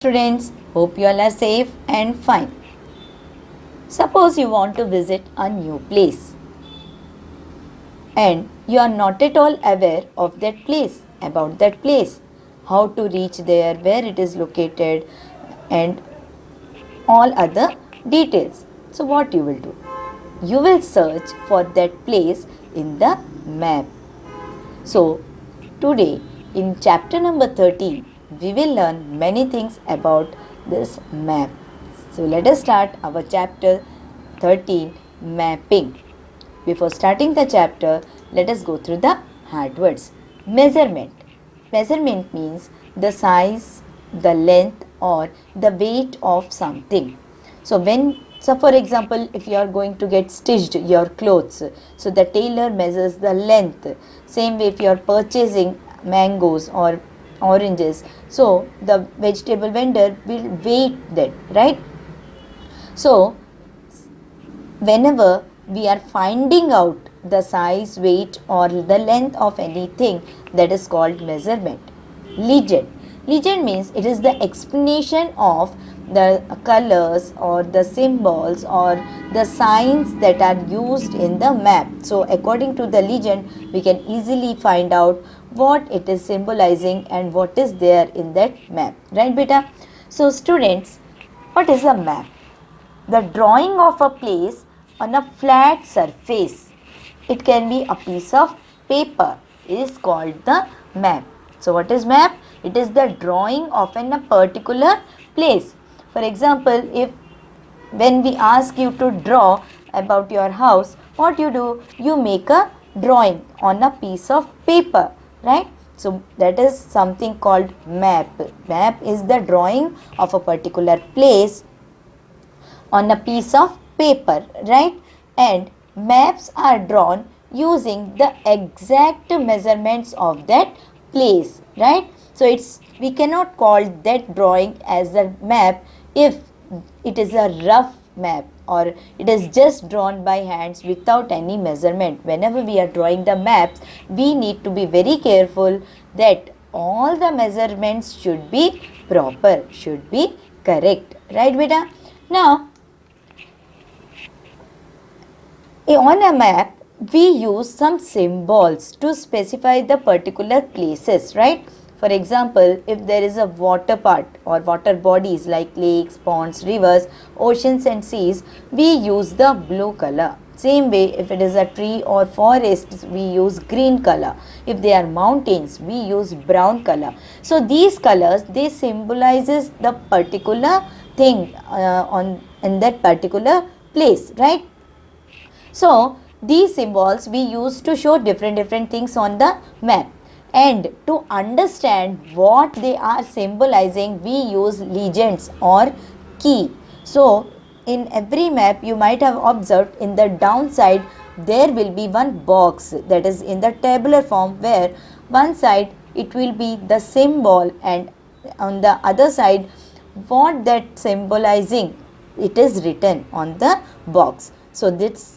Students, hope you all are safe and fine. Suppose you want to visit a new place and you are not at all aware of that place, about that place, how to reach there, where it is located, and all other details. So, what you will do? You will search for that place in the map. So, today in chapter number 13, we will learn many things about this map. So, let us start our chapter 13, mapping. Before starting the chapter, let us go through the hard words. Measurement. Measurement means the size, the length, or the weight of something. So for example, if you are going to get stitched your clothes, so the tailor measures the length. Same way if you are purchasing mangoes or oranges, so the vegetable vendor will weigh that, right? So whenever we are finding out the size, weight, or the length of anything, that is called measurement. Legend. Legend means it is the explanation of the colors or the symbols or the signs that are used in the map. So according to the legend, we can easily find out what it is symbolizing and what is there in that map. Right, beta? So students, what is a map? The drawing of a place on a flat surface. It can be a piece of paper, is called the map. So what is map? It is the drawing of a particular place. For example, if when we ask you to draw about your house, what you do? You make a drawing on a piece of paper, right? So that is something called map. Map is the drawing of a particular place on a piece of paper, right? And maps are drawn using the exact measurements of that place, right? So we cannot call that drawing as a map if it is a rough map or it is just drawn by hands without any measurement. Whenever we are drawing the maps, we need to be very careful that all the measurements should be proper, should be correct, right beta? Now on a map, we use some symbols to specify the particular places, right? For example, if there is a water part or water bodies like lakes, ponds, rivers, oceans and seas, we use the blue color. Same way, if it is a tree or forest, we use green color. If they are mountains, we use brown color. So these colors, they symbolizes the particular thing in that particular place, right? So these symbols we use to show different things on the map, and to understand what they are symbolizing, we use legends or key. So in every map you might have observed in the downside there will be one box that is in the tabular form, where one side it will be the symbol and on the other side what that symbolizing, it is written on the box. So this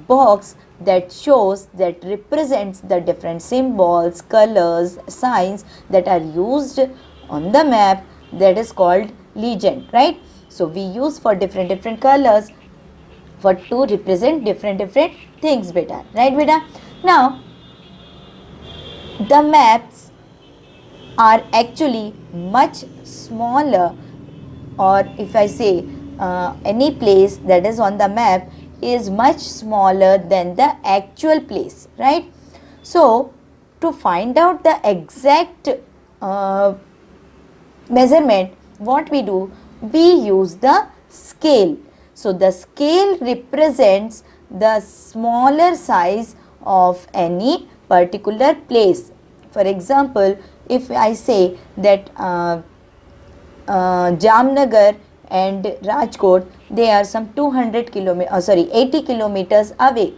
box that shows, that represents the different symbols, colors, signs that are used on the map, that is called legend, right? So we use for different colors for to represent different things, beta, right beta? Now the maps are actually much smaller, or if I say any place that is on the map is much smaller than the actual place, right? So to find out the exact measurement, what we do? We use the scale. So the scale represents the smaller size of any particular place. For example, if I say that Jamnagar and Rajkot, they are some 80 kilometers away,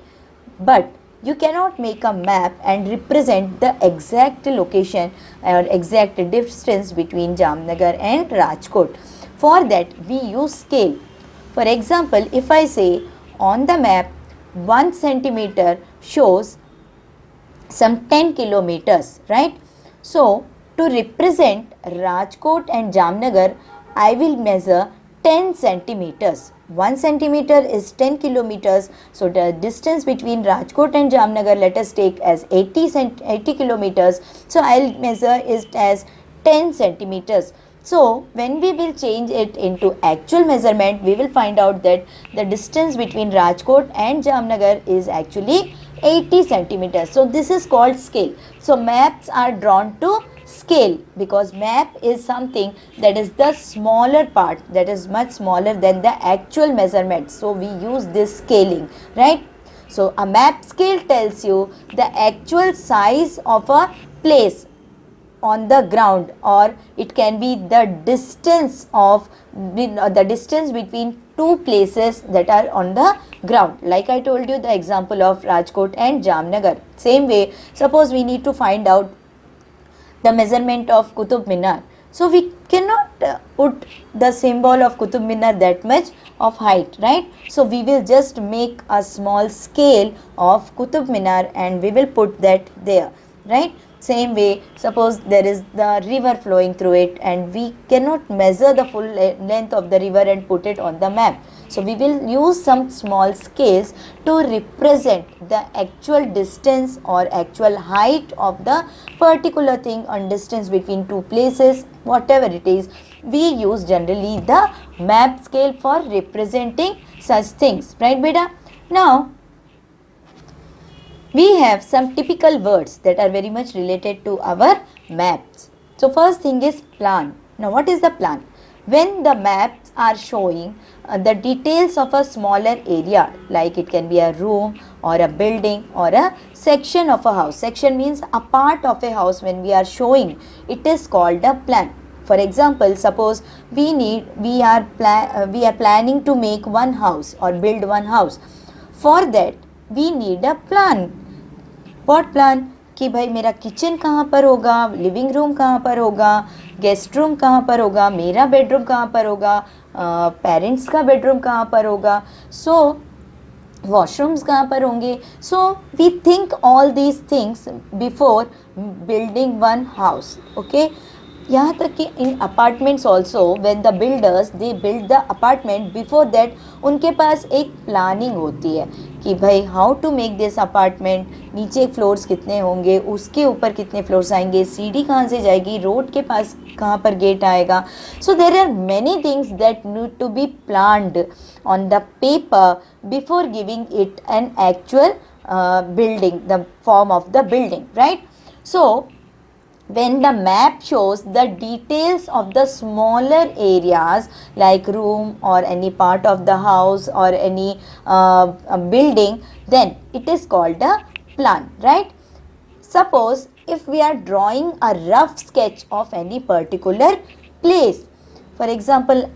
but you cannot make a map and represent the exact location or exact distance between Jamnagar and Rajkot. For that we use scale. For example, if I say on the map 1 centimeter shows some 10 kilometers, right? So to represent Rajkot and Jamnagar, I will measure 10 centimeters. 1 centimeter is 10 kilometers. So the distance between Rajkot and Jamnagar, let us take as 80 kilometers. So I'll measure it as 10 centimeters. So when we will change it into actual measurement, we will find out that the distance between Rajkot and Jamnagar is actually 80 centimeters. So this is called scale. So maps are drawn to scale, because map is something that is the smaller part, that is much smaller than the actual measurement. So we use this scaling, right? So a map scale tells you the actual size of a place on the ground, or it can be the distance between two places that are on the ground. Like I told you the example of Rajkot and Jamnagar. Same way, suppose we need to find out the measurement of Qutub Minar. So we cannot put the symbol of Qutub Minar that much of height, right? So we will just make a small scale of Qutub Minar and we will put that there, right? Same way, suppose there is the river flowing through it and we cannot measure the full length of the river and put it on the map. So we will use some small scales to represent the actual distance or actual height of the particular thing on distance between two places, whatever it is. We use generally the map scale for representing such things, right beta? Now we have some typical words that are very much related to our maps. So first thing is plan. Now what is the plan? When the maps are showing the details of a smaller area, like it can be a room or a building or a section of a house. Section means a part of a house. When we are showing, it is called a plan. For example, suppose we are planning to make one house or build one house. For that we need a plan. What plan? कि भाई मेरा kitchen कहाँ पर होगा, living room कहाँ पर होगा, guest room कहाँ पर होगा, मेरा बेडरूम कहाँ पर होगा, पेरेंट्स का बेडरूम कहाँ पर होगा, सो वॉशरूम्स कहाँ पर होंगे. So we think all these things before building one house. Okay, यहाँ तक कि in apartments also when the builders they build the apartment, before that उनके पास एक प्लानिंग होती है कि भाई how to make this apartment, नीचे फ्लोर्स कितने होंगे, उसके ऊपर कितने फ्लोर्स आएंगे, सीढ़ी कहाँ से जाएगी, रोड के पास कहाँ पर गेट आएगा. So there are many things that need to be planned on the paper before giving it an actual building, the form of the building, right? So when the map shows the details of the smaller areas like room or any part of the house or any building, then it is called a plan, right? Suppose if we are drawing a rough sketch of any particular place, for example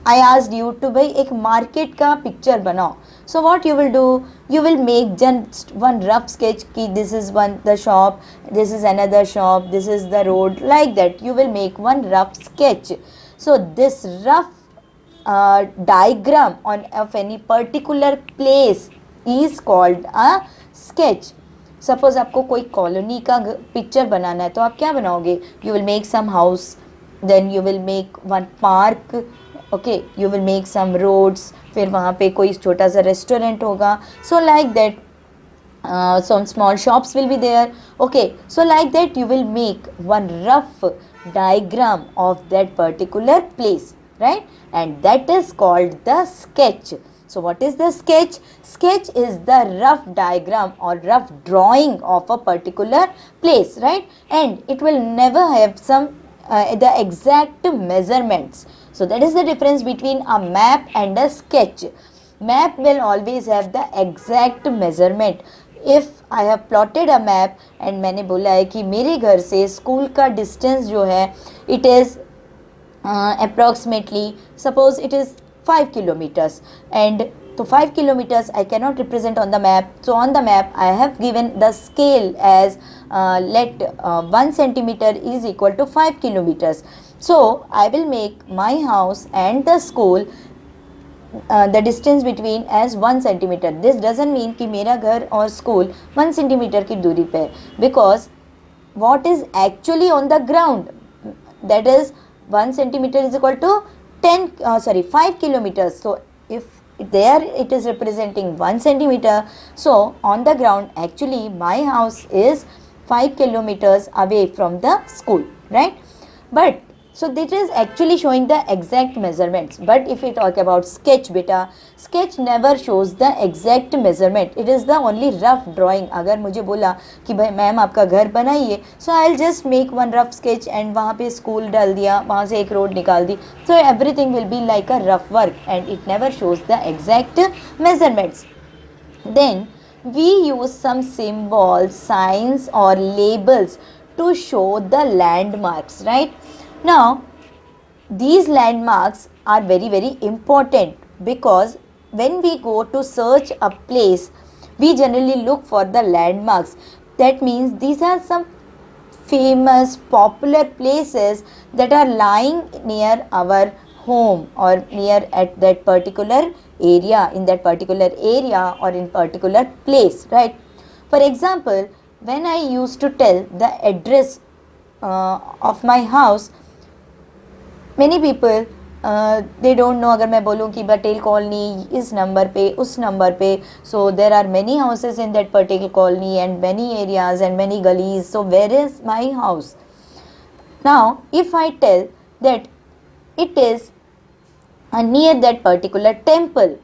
I asked you to भाई एक market का picture बनाओ. So what you will do? You will make just one rough sketch कि this is one the shop, this is another shop, this is the road, like that. You will make one rough sketch. So this rough diagram of any particular place is called a sketch. Suppose आपको कोई colony का picture बनाना है तो आप क्या बनाओगे? You will make some house, then you will make one park, okay, you will make some roads, फिर वहाँ पे कोई छोटा सा रेस्टोरेंट होगा. So like that some small shops will be there. Okay, so like that you will make one rough diagram of that particular place, right? And that is called the sketch. So what is the sketch? Sketch is the rough diagram or rough drawing of a particular place, right? And it will never have some the exact measurements. So that is the difference between a map and a sketch. Map will always have the exact measurement. If I have plotted a map and मैंने बोला है कि मेरे घर से school का distance जो है it is approximately, suppose it is 5 kilometers, and so 5 kilometers I cannot represent on the map. So on the map I have given the scale as let 1 centimeter is equal to 5 kilometers. So I will make my house and the school the distance between as 1 centimeter. This doesn't mean कि मेरा घर और school 1 centimeter की दूरी पे है, because what is actually on the ground, that is 1 centimeter is equal to 5 kilometers. So if there it is representing 1 centimeter, so on the ground actually my house is 5 kilometers away from the school, right? But so this is actually showing the exact measurements. But if we talk about sketch beta, sketch never shows the exact measurement. It is the only rough drawing. अगर मुझे बोला कि भाई ma'am आपका घर बनाइए, so I'll just make one rough sketch and वहाँ पे स्कूल डाल दिया, वहाँ से एक रोड निकाल दी. So everything will be like a rough work and it never shows the exact measurements. Then we use some symbols, signs or labels to show the landmarks, right? Now these landmarks are very very important because when we go to search a place, we generally look for the landmarks. That means these are some famous popular places that are lying near our home or near at that particular area, in that particular area or in particular place, right? For example, when I used to tell the address of my house, many people they don't know. अगर मैं बोलूँ कि बटेल colony इस number पे उस number पे, so there are many houses in that particular colony and many areas and many gullies, so where is my house? Now if I tell that it is near that particular temple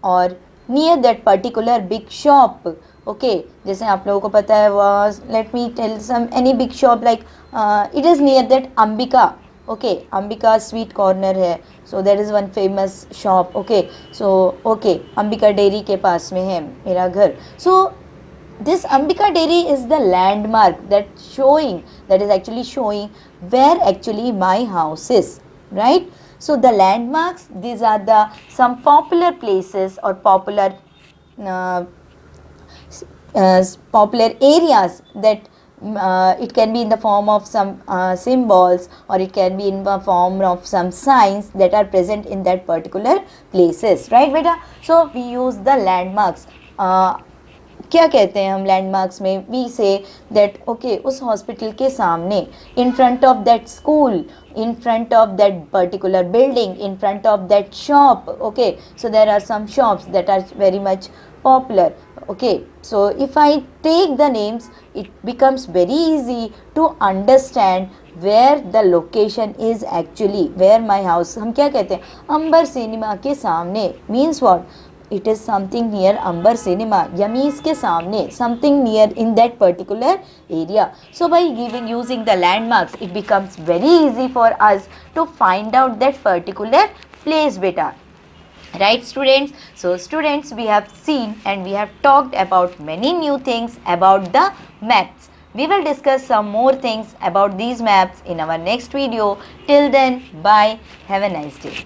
or near that particular big shop, okay, जैसे आप लोगों को पता है let me tell some any big shop like it is near that Ambika. Okay, Ambika sweet corner है, so there is one famous shop. Okay, so okay, Ambika dairy के पास में है मेरा घर. So this Ambika dairy is the landmark that is actually showing where actually my house is, right? So the landmarks, these are the some popular places or popular areas that it can be in the form of some symbols or it can be in the form of some signs that are present in that particular places, right beta? So we use the landmarks. क्या कहते हैं हम landmarks में? We say that okay उस hospital के सामने, in front of that school, in front of that particular building, in front of that shop. Okay, so there are some shops that are very much popular. Okay, so if I take the names, it becomes very easy to understand where the location is actually, where my house. हम क्या कहते हैं? अंबर cinema के सामने means what? It is something near Amber Cinema, Yummies के सामने, something near in that particular area. So by using the landmarks, it becomes very easy for us to find out that particular place beta. Right students? So students, we have seen and we have talked about many new things about the maps. We will discuss some more things about these maps in our next video. Till then, bye. Have a nice day.